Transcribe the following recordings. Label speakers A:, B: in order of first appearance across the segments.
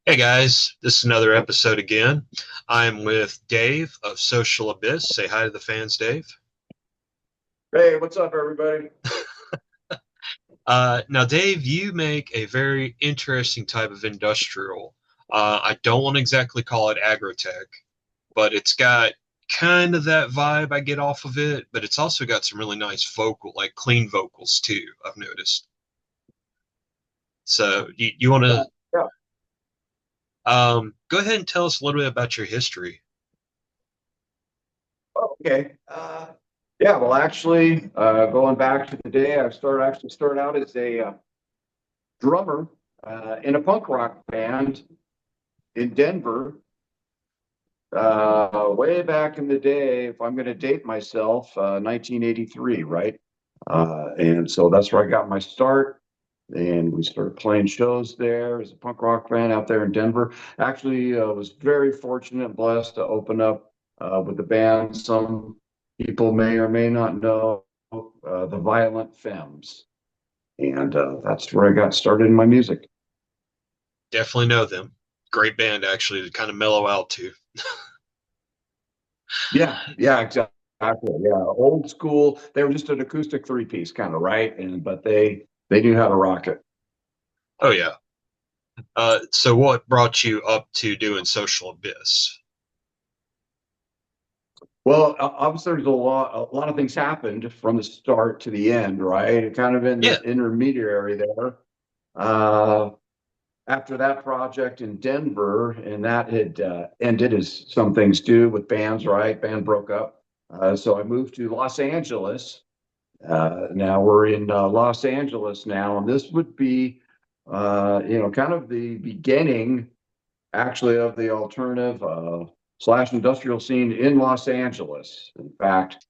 A: Hey guys, this is another episode again. I'm with Dave of Social Abyss. Say hi to the fans, Dave.
B: Hey, what's up, everybody?
A: Now, Dave, you make a very interesting type of industrial. I don't want to exactly call it agrotech, but it's got kind of that vibe I get off of it, but it's also got some really nice vocal, like clean vocals too, I've noticed. So you want
B: Yeah,
A: to
B: yeah.
A: go ahead and tell us a little bit about your history.
B: Oh, okay. Yeah, well, actually, going back to the day I started out as a drummer in a punk rock band in Denver. Way back in the day, if I'm going to date myself, 1983, right? And so that's where I got my start. And we started playing shows there as a punk rock band out there in Denver. Actually, was very fortunate and blessed to open up with the band. Some people may or may not know the Violent Femmes, and that's where I got started in my music.
A: Definitely know them. Great band, actually, to kind of mellow out to.
B: Yeah, yeah, exactly. Yeah, old school. They were just an acoustic three piece kind of, right? And but they knew how to rock it.
A: Oh yeah. So what brought you up to doing Social Abyss?
B: Well, obviously, there's a lot of things happened from the start to the end, right? Kind of in
A: Yeah.
B: the intermediary there. Uh, After that project in Denver, and that had ended, as some things do with bands, right? Band broke up. So I moved to Los Angeles. Now we're in Los Angeles now, and this would be, kind of the beginning, actually, of the alternative slash industrial scene in Los Angeles. In fact,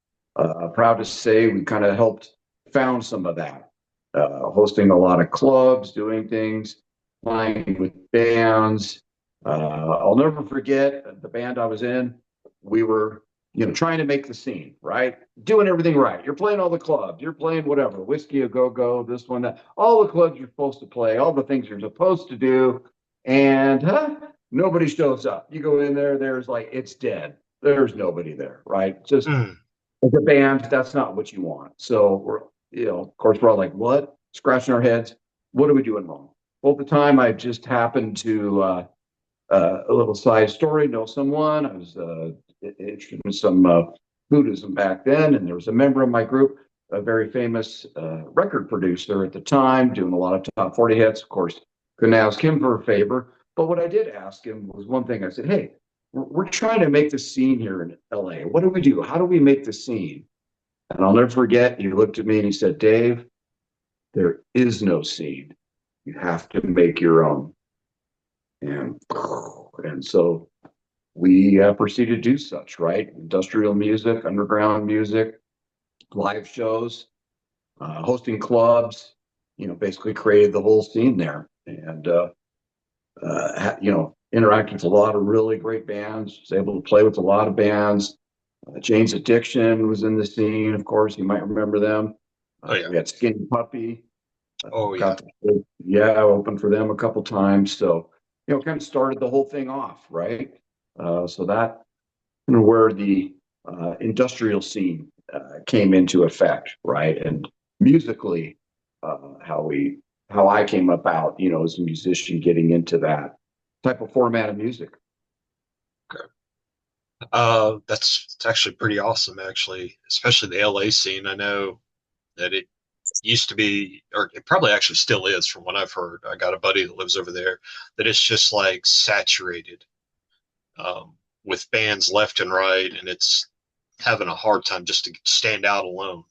B: proud to say we kind of helped found some of that, hosting a lot of clubs, doing things, playing with bands. I'll never forget the band I was in. We were, trying to make the scene, right? Doing everything right. You're playing all the clubs. You're playing whatever, whiskey a go go, this one, that, all the clubs you're supposed to play, all the things you're supposed to do, and nobody shows up. You go in there, there's like it's dead. There's nobody there, right? Just
A: Mm.
B: as a band, that's not what you want. So we're, of course, we're all like, what? Scratching our heads. What are we doing wrong? Well, at the time, I just happened to a little side story, know someone. I was interested in some Buddhism back then, and there was a member of my group, a very famous record producer at the time, doing a lot of top 40 hits. Of course, couldn't ask him for a favor. But what I did ask him was one thing. I said, hey, we're trying to make the scene here in LA. What do we do? How do we make the scene? And I'll never forget, he looked at me and he said, Dave, there is no scene. You have to make your own. And so we proceeded to do such, right? Industrial music, underground music, live shows, hosting clubs, basically created the whole scene there. And, interacted with a lot of really great bands, was able to play with a lot of bands. Jane's Addiction was in the scene, of course, you might remember them.
A: Oh yeah.
B: We had Skinny Puppy,
A: Oh yeah.
B: got to, yeah, open for them a couple times. So, kind of started the whole thing off, right? So that where the industrial scene came into effect, right? And musically, how we how I came about, as a musician, getting into that type of format of music.
A: Okay. That's it's actually pretty awesome, actually, especially the LA scene. I know that it used to be, or it probably actually still is, from what I've heard. I got a buddy that lives over there, that it's just like saturated um, with bands left and right, and it's having a hard time just to stand out alone.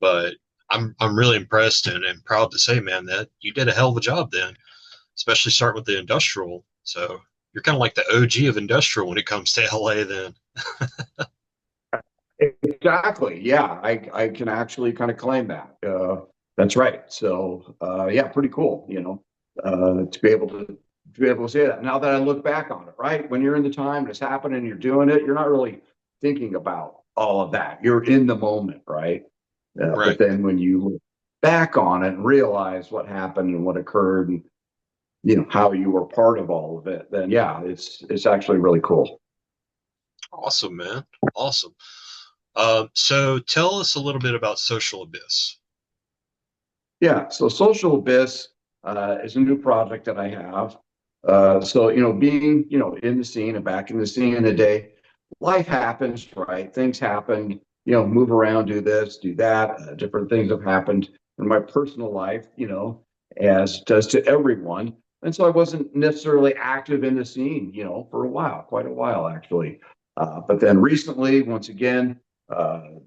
A: But I'm really impressed and proud to say, man, that you did a hell of a job then, especially starting with the industrial. So you're kind of like the OG of industrial when it comes to LA then.
B: Exactly. Yeah, I can actually kind of claim that. That's right. So yeah, pretty cool. To be able to say that. Now that I look back on it, right? When you're in the time and it's happening, you're doing it. You're not really thinking about all of that. You're in the moment, right? But
A: Right.
B: then when you look back on it and realize what happened and what occurred, and how you were part of all of it, then yeah, it's actually really cool.
A: Awesome, man. Awesome. So tell us a little bit about Social Abyss.
B: Yeah, so Social Abyss is a new project that I have. So being in the scene and back in the scene in the day, life happens, right? Things happen. Move around, do this, do that. Different things have happened in my personal life, as does to everyone. And so I wasn't necessarily active in the scene, for a while, quite a while actually. But then recently, once again,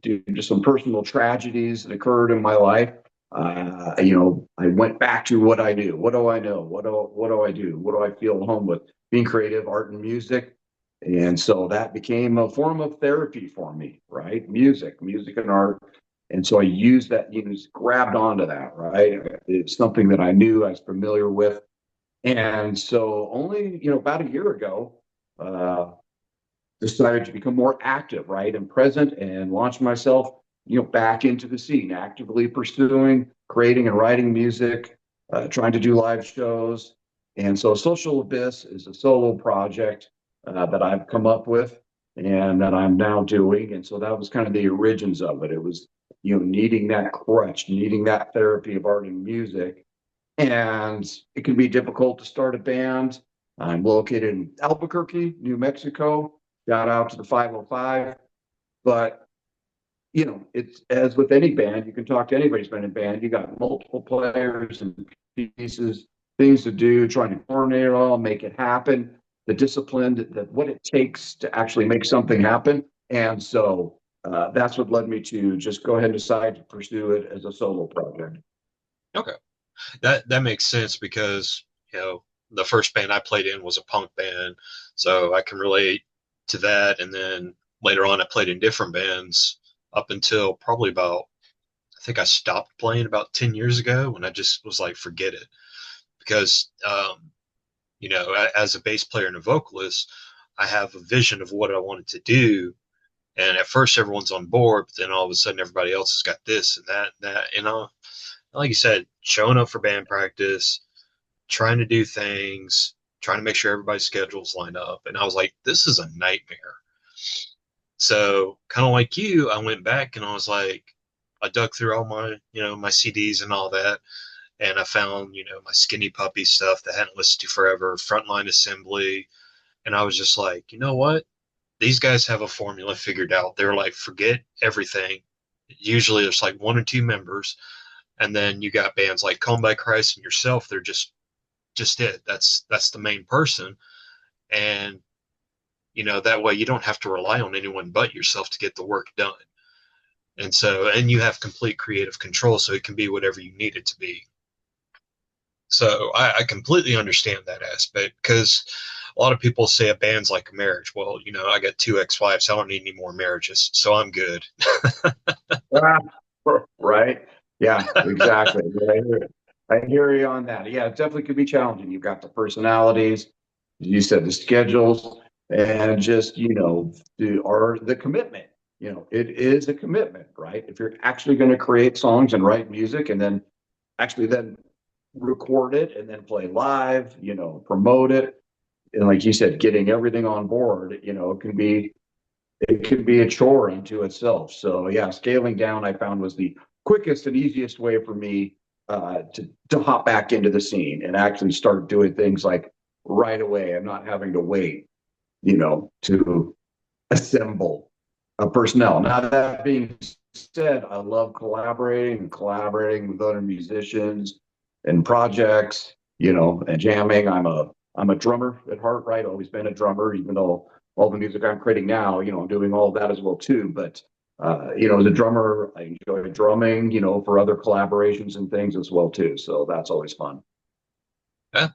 B: due to some personal tragedies that occurred in my life. I went back to what I do. What do I know? What do I do? What do I feel at home with? Being creative, art and music. And so that became a form of therapy for me, right? Music and art. And so I used that, just grabbed onto that, right? It's something that I knew I was familiar with. And so only, about a year ago, uh, decided to become more active, right, and present, and launch myself, back into the scene, actively pursuing, creating, and writing music, trying to do live shows. And so, Social Abyss is a solo project that I've come up with and that I'm now doing. And so that was kind of the origins of it. It was, needing that crutch, needing that therapy of art and music, and it can be difficult to start a band. I'm located in Albuquerque, New Mexico. Shout out to the 505. But, it's as with any band, you can talk to anybody who's been in a band. You got multiple players and pieces, things to do, trying to coordinate it all, make it happen, the discipline, that what it takes to actually make something happen. And so that's what led me to just go ahead and decide to pursue it as a solo project.
A: Okay. That makes sense because, the first band I played in was a punk band, so I can relate to that. And then later on, I played in different bands up until probably about, I think I stopped playing about 10 years ago when I just was like, forget it. Because, as a bass player and a vocalist, I have a vision of what I wanted to do. And at first, everyone's on board, but then all of a sudden, everybody else has got this and that, and that, like you said, showing up for band practice, trying to do things, trying to make sure everybody's schedules line up. And I was like, this is a nightmare. So kind of like you, I went back and I was like, I dug through all my, my CDs and all that. And I found, my Skinny Puppy stuff that I hadn't listened to forever, Frontline Assembly. And I was just like, you know what? These guys have a formula figured out. They're like, forget everything. Usually there's like one or two members. And then you got bands like Come by Christ and yourself. They're just it. That's the main person. And that way you don't have to rely on anyone but yourself to get the work done. And you have complete creative control, so it can be whatever you need it to be. So I completely understand that aspect because a lot of people say a band's like a marriage. Well, I got two ex-wives. I don't need any more marriages, so I'm good.
B: Ah, right? Yeah, exactly. I hear you on that. Yeah, it definitely could be challenging. You've got the personalities, you said the schedules, and just the commitment. It is a commitment, right? If you're actually going to create songs and write music, and then record it and then play live, promote it, and like you said, getting everything on board, it can be a chore unto itself. So yeah, scaling down I found was the quickest and easiest way for me to hop back into the scene and actually start doing things like right away. I'm not having to wait, to assemble a personnel. Now that being said, I love collaborating with other musicians and projects, and jamming. I'm a drummer at heart, right? Always been a drummer, even though all the music I'm creating now, I'm doing all of that as well too. But as a drummer, I enjoy drumming, for other collaborations and things as well too. So that's always fun.
A: Yeah,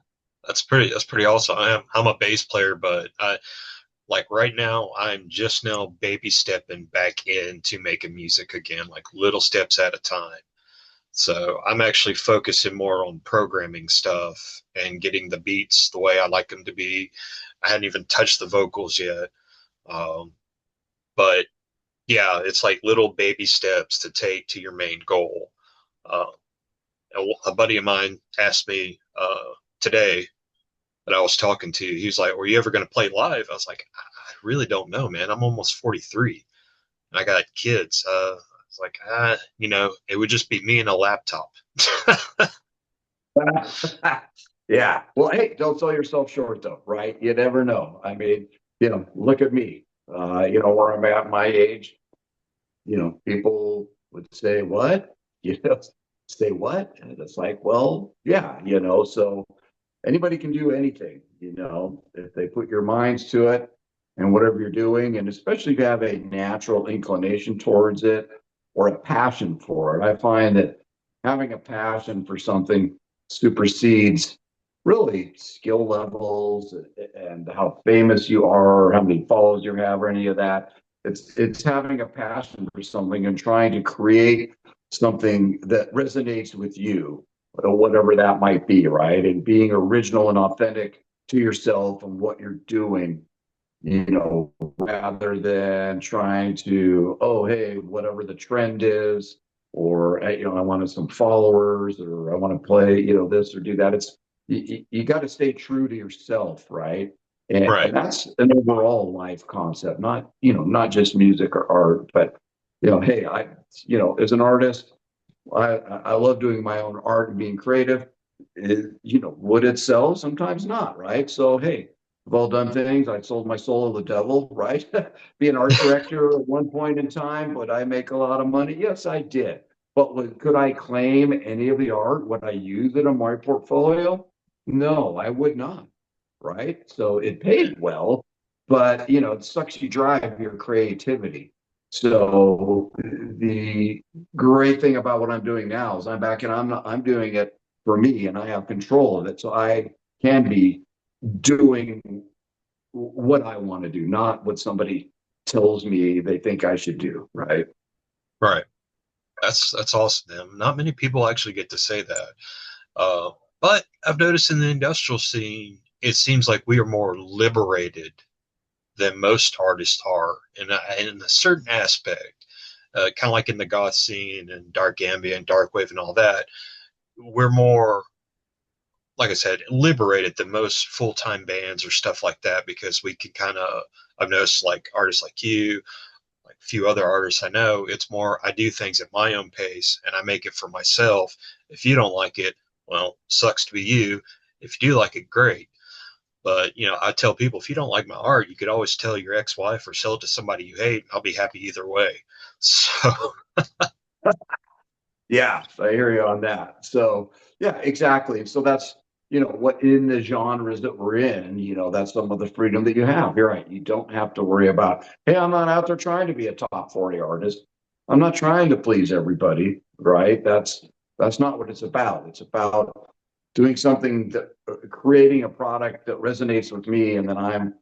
A: that's pretty awesome. I'm a bass player, but like right now, I'm just now baby stepping back into making music again, like little steps at a time. So I'm actually focusing more on programming stuff and getting the beats the way I like them to be. I hadn't even touched the vocals yet. Um, but yeah, it's like little baby steps to take to your main goal. Uh, a buddy of mine asked me today that I was talking to. He was like, "Were you ever going to play live?" I was like, "I really don't know, man. I'm almost 43 and I got kids." I was like, it would just be me and a laptop.
B: Yeah. Well, hey, don't sell yourself short though, right? You never know. I mean, look at me. Where I'm at my age, people would say, what? You know, say what? And it's like, well, yeah, so anybody can do anything, if they put your minds to it and whatever you're doing, and especially if you have a natural inclination towards it or a passion for it. I find that having a passion for something supersedes really skill levels and how famous you are, or how many followers you have, or any of that. It's having a passion for something and trying to create something that resonates with you, whatever that might be, right? And being original and authentic to yourself and what you're doing, rather than trying to, oh, hey, whatever the trend is, or, I wanted some followers, or I want to play, this or do that. It's, you got to stay true to yourself, right? And
A: Right.
B: that's an overall life concept, not just music or art, but, hey, as an artist, I love doing my own art and being creative. Would it sell? Sometimes not, right? So, hey, I've all done things. I sold my soul to the devil, right? Be an art director at one point in time. Would I make a lot of money? Yes, I did. But could I claim any of the art? Would I use it in my portfolio? No, I would not, right? So it
A: Yeah.
B: paid well, but it sucks you dry of your creativity. So the great thing about what I'm doing now is I'm back and I'm doing it for me and I have control of it. So I can be doing what I want to do, not what somebody tells me they think I should do. Right.
A: Right. That's awesome, man. Not many people actually get to say that. Uh, but I've noticed in the industrial scene, it seems like we are more liberated than most artists are in a certain aspect. Kind of like in the goth scene and dark ambient, dark wave, and all that. We're more, like I said, liberated than most full time bands or stuff like that because we can kind of. I've noticed like artists like you, like a few other artists I know, it's more I do things at my own pace and I make it for myself. If you don't like it, well, sucks to be you. If you do like it, great. But I tell people if you don't like my art, you could always tell your ex-wife or sell it to somebody you hate, and I'll be happy either way. So
B: Yeah, I hear you on that. So yeah, exactly. So that's what in the genres that we're in, that's some of the freedom that you have. You're right. You don't have to worry about, hey, I'm not out there trying to be a top 40 artist. I'm not trying to please everybody, right? That's not what it's about. It's about doing something that creating a product that resonates with me and that I'm,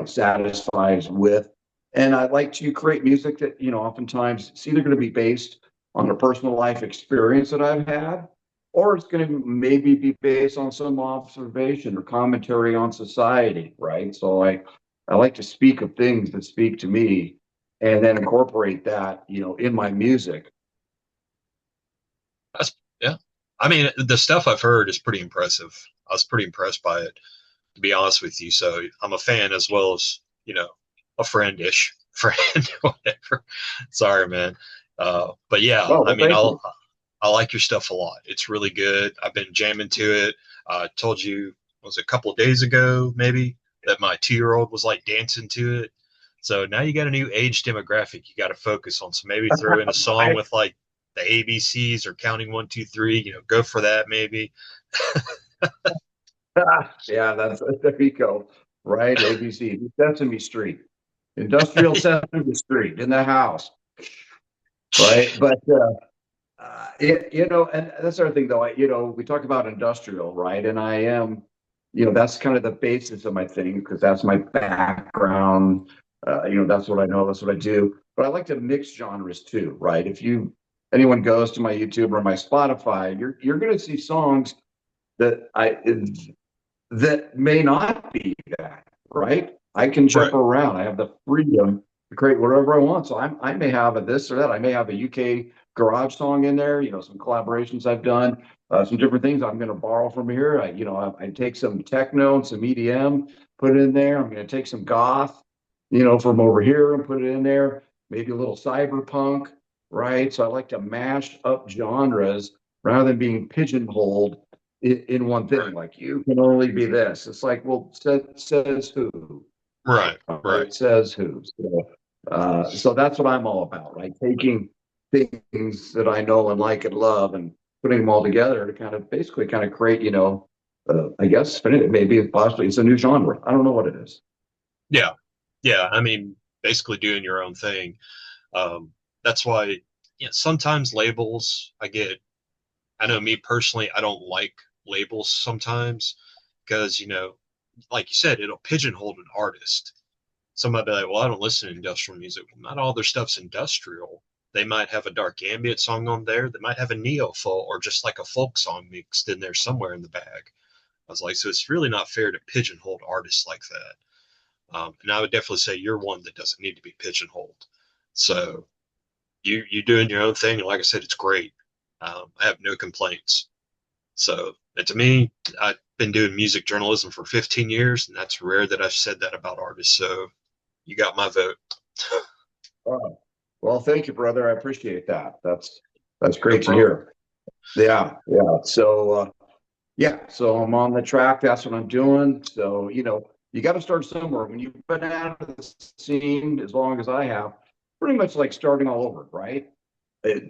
B: satisfied with. And I like to create music that, oftentimes it's either going to be based on a personal life experience that I've had, or it's going to maybe be based on some observation or commentary on society, right? So I like to speak of things that speak to me and then incorporate that, in my music.
A: that's yeah. I mean, the stuff I've heard is pretty impressive. I was pretty impressed by it, to be honest with you. So I'm a fan as well as a friendish friend, whatever. Sorry, man. But yeah,
B: Oh,
A: I
B: well,
A: mean,
B: thank you.
A: I like your stuff a lot. It's really good. I've been jamming to it. I told you, was it a couple of days ago, maybe, that my 2-year-old was like dancing to it. So now you got a new age demographic you got to focus on. So maybe throw in a song
B: I,
A: with like the ABCs or counting 1, 2, 3. Go for that maybe.
B: yeah, there you go. Right. ABC, Sesame Street, Industrial Sesame Street in the house. Right. But and that's the other thing, though. We talk about industrial, right? And I am, that's kind of the basis of my thing because that's my background. That's what I know. That's what I do. But I like to mix genres too, right? If anyone goes to my YouTube or my Spotify, you're going to see songs that that may not be that, right? I can jump
A: Right.
B: around. I have the freedom to create whatever I want. So I may have a this or that. I may have a UK garage song in there, some collaborations I've done, some different things I'm going to borrow from here. I take some techno and some EDM, put it in there. I'm going to take some goth, from over here and put it in there. Maybe a little cyberpunk, right? So I like to mash up genres rather than being pigeonholed in one thing.
A: Right.
B: Like you can only be this. It's like, well, says who?
A: Right. Right.
B: Right? Says who? So that's what I'm all about, right? Taking things that I know and like and love and putting them all together to kind of basically kind of create, I guess maybe possibly it's a new genre. I don't know what it is.
A: Yeah. Yeah. I mean, basically doing your own thing. That's why, sometimes labels I know me personally, I don't like labels sometimes because, like you said, it'll pigeonhole an artist. Somebody be like, well, I don't listen to industrial music. Well, not all their stuff's industrial. They might have a dark ambient song on there. They might have a neo folk or just like a folk song mixed in there somewhere in the bag. I was like, so it's really not fair to pigeonhole artists like that. And I would definitely say you're one that doesn't need to be pigeonholed. So you doing your own thing, and like I said, it's great. I have no complaints. So, and to me, I've been doing music journalism for 15 years, and that's rare that I've said that about artists. So, you got my vote.
B: Oh, well, thank you, brother. I appreciate that. That's
A: No
B: great to
A: problem.
B: hear. Yeah, yeah. So I'm on the track. That's what I'm doing. So, you got to start somewhere. When you've been out of the scene as long as I have, pretty much like starting all over, right?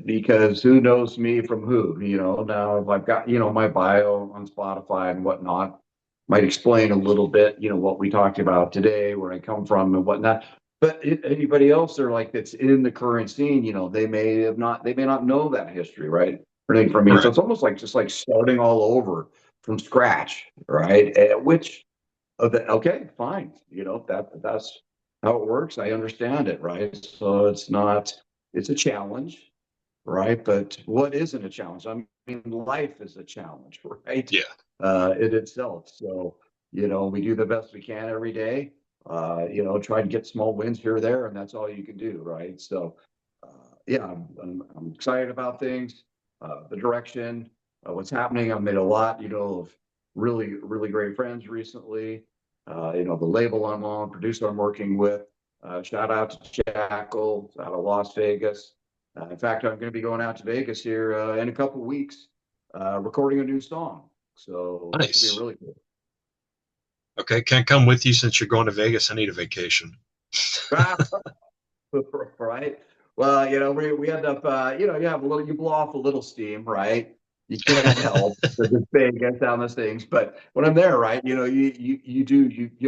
B: Because who knows me from who? Now if I've got, my bio on Spotify and whatnot, might explain a little bit, what we talked about today, where I come from and whatnot. But anybody else there like that's in the current scene, they may not know that history, right? Or anything from me. So
A: Right.
B: it's almost like just like starting all over from scratch, right? Which okay, fine. That's how it works. I understand it, right? So it's a challenge, right? But what isn't a challenge? I mean, life is a challenge, right?
A: Yeah.
B: In itself. So, we do the best we can every day. Try to get small wins here or there, and that's all you can do, right? So, yeah, I'm excited about things, the direction, what's happening. I've made a lot, of really, really great friends recently. The label I'm on, producer I'm working with. Shout out to Jackal out of Las Vegas. In fact, I'm going to be going out to Vegas here in a couple of weeks, recording a new song. So that should be
A: Nice.
B: really cool.
A: Okay. Can't come with you since you're going to Vegas. I need a vacation.
B: Right. Well, we end up, you blow off a little steam, right? You can't help because it's Vegas down those things. But when I'm there, right, you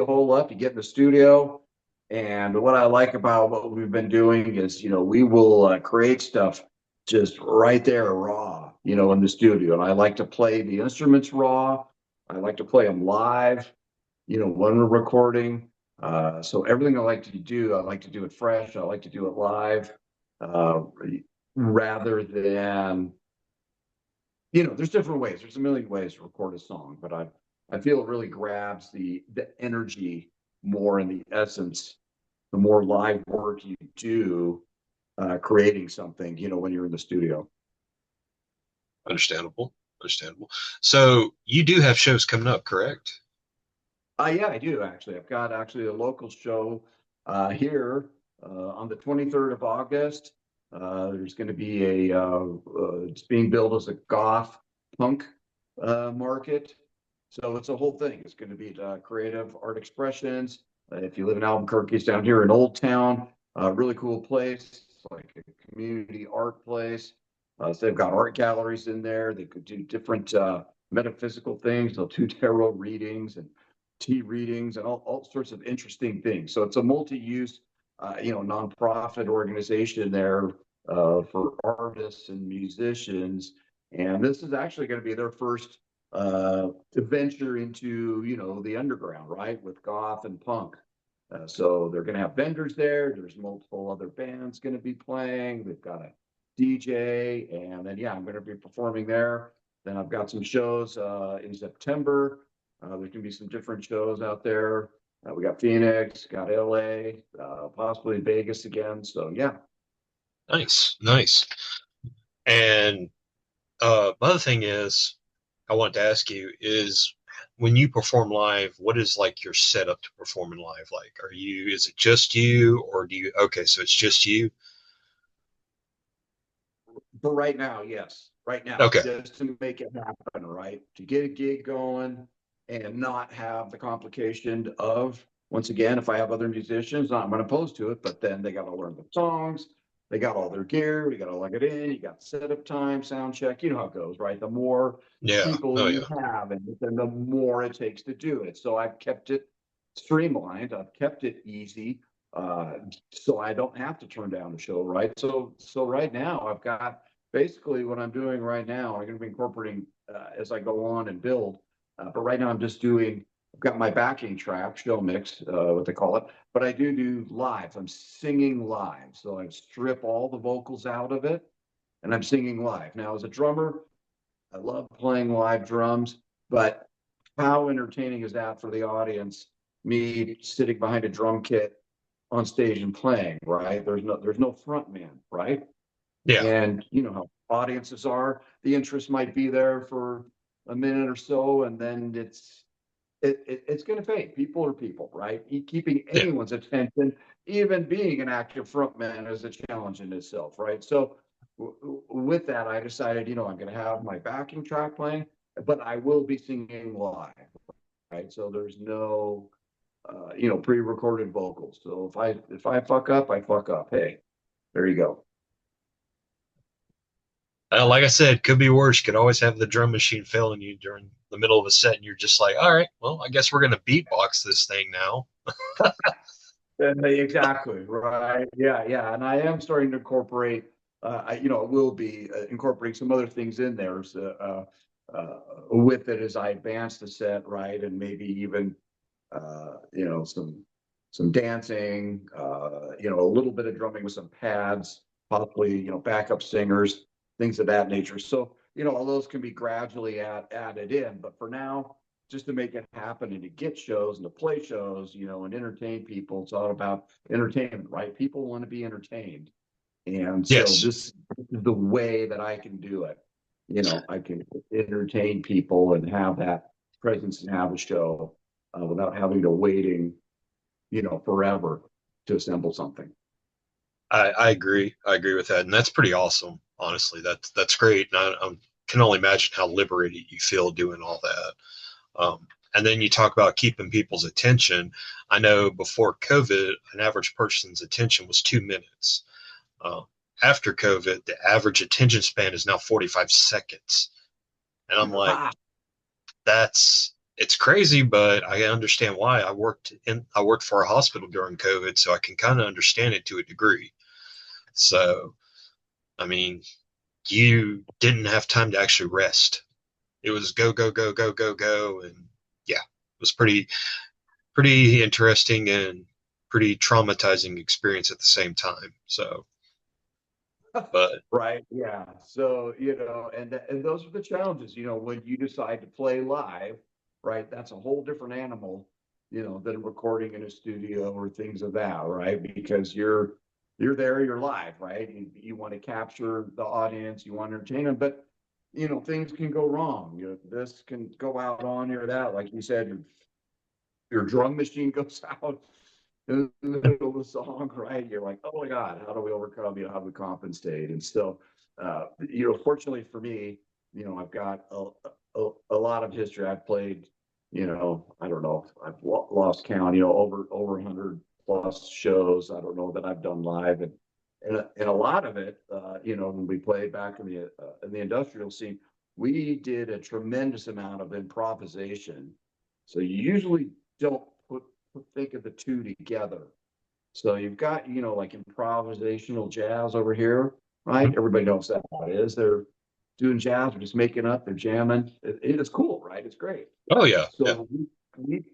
B: hole up, you get in the studio. And what I like about what we've been doing is, we will create stuff just right there raw, in the studio. And I like to play the instruments raw. I like to play them live, when we're recording. So everything I like to do it fresh. I like to do it live, uh, rather than, there's different ways. There's a million ways to record a song, but I feel it really grabs the energy more in the essence, the more live work you do, creating something, when you're in the studio.
A: Understandable. Understandable. So, you do have shows coming up, correct?
B: Yeah, I do actually. I've got actually a local show here on the 23rd of August. There's going to be it's being billed as a goth punk market. So it's a whole thing. It's going to be creative art expressions. If you live in Albuquerque, it's down here in Old Town. Really cool place. It's like a community art place. So they've got art galleries in there. They could do different metaphysical things. They'll do tarot readings and tea readings and all sorts of interesting things. So it's a multi-use, nonprofit organization there for artists and musicians. And this is actually going to be their first to venture into, the underground, right, with goth and punk. So they're going to have vendors there. There's multiple other bands going to be playing. They've got a DJ, and then I'm going to be performing there. Then I've got some shows in September. There can be some different shows out there. We got Phoenix, got LA, possibly Vegas again. So yeah.
A: Nice. Nice. And my other thing is, I want to ask you is when you perform live, what is like your setup to performing live? Like, is it just you or okay, so it's just you?
B: For right now, yes. Right now,
A: Okay.
B: just to make it happen, right? To get a gig going and not have the complication of, once again, if I have other musicians, I'm not opposed to it, but then they got to learn the songs, they got all their gear, we got to lug it in, you got setup time, sound check, you know how it goes, right? The more
A: Yeah.
B: people
A: Oh
B: you
A: yeah.
B: have, and then the more it takes to do it. So I've kept it streamlined, I've kept it easy, uh, so I don't have to turn down a show, right? So right now I've got basically what I'm doing right now. I'm going to be incorporating as I go on and build. But right now I'm just doing. I've got my backing track, show mix, what they call it. But I do live. I'm singing live, so I strip all the vocals out of it, and I'm singing live. Now, as a drummer, I love playing live drums, but how entertaining is that for the audience? Me sitting behind a drum kit on stage and playing, right? There's no front man, right?
A: Yeah.
B: And you know how audiences are. The interest might be there for a minute or so, and then it's going to fade. People are people, right? Keeping
A: Yeah.
B: anyone's attention, even being an active frontman, is a challenge in itself, right? So with that, I decided, I'm going to have my backing track playing, but I will be singing live, right? So there's no pre-recorded vocals. So if I fuck up, I fuck up. Hey, there you go.
A: Like I said, could be worse. You could always have the drum machine failing you during the middle of a set, and you're just like, all right, well, I guess we're gonna beatbox this thing now.
B: Exactly, right. Yeah, yeah. And I am starting to incorporate, I will be incorporating some other things in there with it as I advance the set, right? And maybe even, some dancing, a little bit of drumming with some pads, possibly, backup singers, things of that nature. So, all those can be gradually added in. But for now, just to make it happen and to get shows and to play shows, and entertain people. It's all about entertainment, right? People want to be entertained. And so
A: Yes,
B: this is the way that I can do it. I can entertain people and have that presence and have a show without having to waiting, forever to assemble something.
A: I agree. I agree with that, and that's pretty awesome. Honestly, that's great. And I can only imagine how liberated you feel doing all that. And then you talk about keeping people's attention. I know before COVID, an average person's attention was 2 minutes. Uh, After COVID, the average attention span is now 45 seconds. And I'm like, it's crazy, but I understand why. I worked for a hospital during COVID, so I can kind of understand it to a degree. So, I mean, you didn't have time to actually rest. It was go, go, go, go, go, go. And yeah, it was pretty interesting and pretty traumatizing experience at the same time. So, but
B: Right. Yeah. So, and those are the challenges, when you decide to play live, right? That's a whole different animal, than recording in a studio or things of that, right? Because you're there, you're live, right? You want to capture the audience, you want to entertain them, but things can go wrong. This can go out on or that. Like you said, your drum machine goes out in the middle of the song, right? You're like, oh my God, how do we overcome, how do we compensate? And so, fortunately for me, I've got a lot of history. I've played, I don't know, I've lost count, over 100 plus shows. I don't know that I've done live. And a lot of it, when we played back in the industrial scene, we did a tremendous amount of improvisation. So you usually don't think of the two together. So you've got, like improvisational jazz over here, right? Everybody knows that is. They're doing jazz, they're just making up, they're jamming. It's cool, right? It's great.
A: oh yeah, yeah,
B: So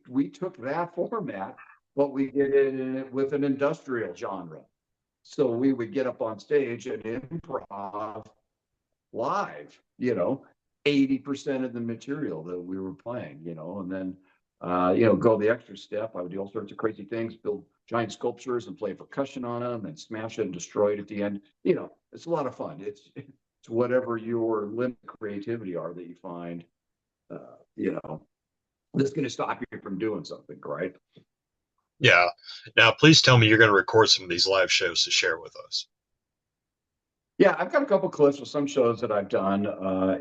B: we took that format, but we did it with an industrial genre. So we would get up on stage and improv live, 80% of the material that we were playing, and then, go the extra step. I would do all sorts of crazy things, build giant sculptures and play percussion on them and smash it and destroy it at the end. It's a lot of fun. to whatever your limit creativity are that you find, you know, that's going to stop you from doing something, right?
A: Yeah. Now, please tell me you're going to record some of these live shows to share with us.
B: Yeah, I've got a couple clips of some shows that I've done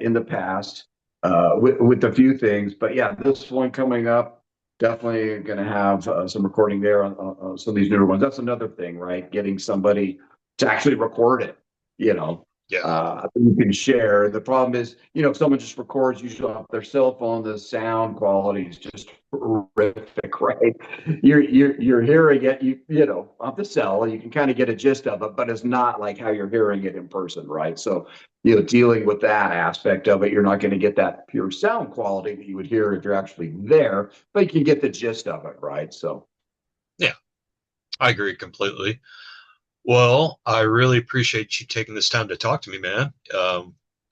B: in the past with a few things, but yeah, this one coming up, definitely going to have some recording there on some of these newer ones. That's another thing, right? Getting somebody to actually record it, you know,
A: Yeah.
B: you can share. The problem is, if someone just records usually off their cell phone, the sound quality is just horrific, right? You're hearing it, off the cell, you can kind of get a gist of it, but it's not like how you're hearing it in person, right? So, dealing with that aspect of it, you're not going to get that pure sound quality that you would hear if you're actually there, but you can get the gist of it, right? So,
A: Yeah. I agree completely. Well, I really appreciate you taking this time to talk to me, man.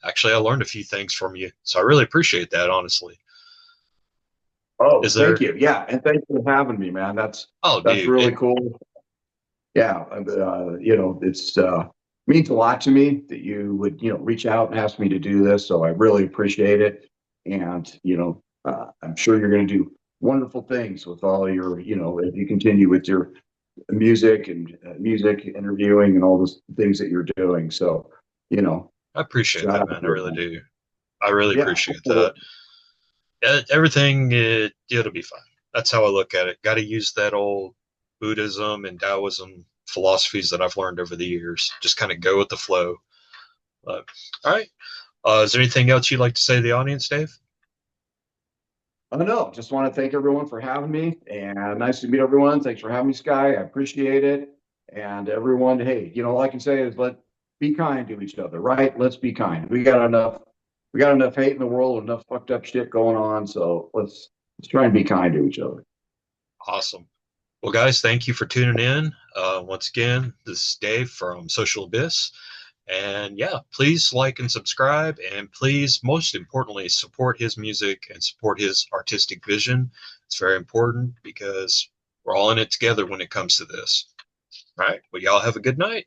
A: Actually, I learned a few things from you, so I really appreciate that, honestly.
B: oh,
A: Is
B: thank
A: there?
B: you. Yeah, and thanks for having me, man.
A: Oh,
B: That's
A: dude,
B: really cool. Yeah, it's means a lot to me that you would reach out and ask me to do this. So I really appreciate it, and I'm sure you're going to do wonderful things with all your if you continue with your music and music interviewing and all those things that you're doing. So
A: I appreciate
B: shout
A: that,
B: out
A: man. I
B: to
A: really
B: you.
A: do. I really
B: Yeah,
A: appreciate that. Everything, it'll be fine. That's how I look at it. Got to use that old Buddhism and Taoism philosophies that I've learned over the years. Just kind of go with the flow. But, all right. Is there anything else you'd like to say to the audience, Dave?
B: no, just want to thank everyone for having me, and nice to meet everyone. Thanks for having me, Sky. I appreciate it. And everyone, hey, all I can say is let be kind to each other, right? Let's be kind. We got enough hate in the world, enough fucked up shit going on. So let's try and be kind to each other.
A: Awesome. Well, guys, thank you for tuning in. Once again, this is Dave from Social Abyss. And yeah, please like and subscribe. And please, most importantly, support his music and support his artistic vision. It's very important because we're all in it together when it comes to this. All right. Well, y'all have a good night.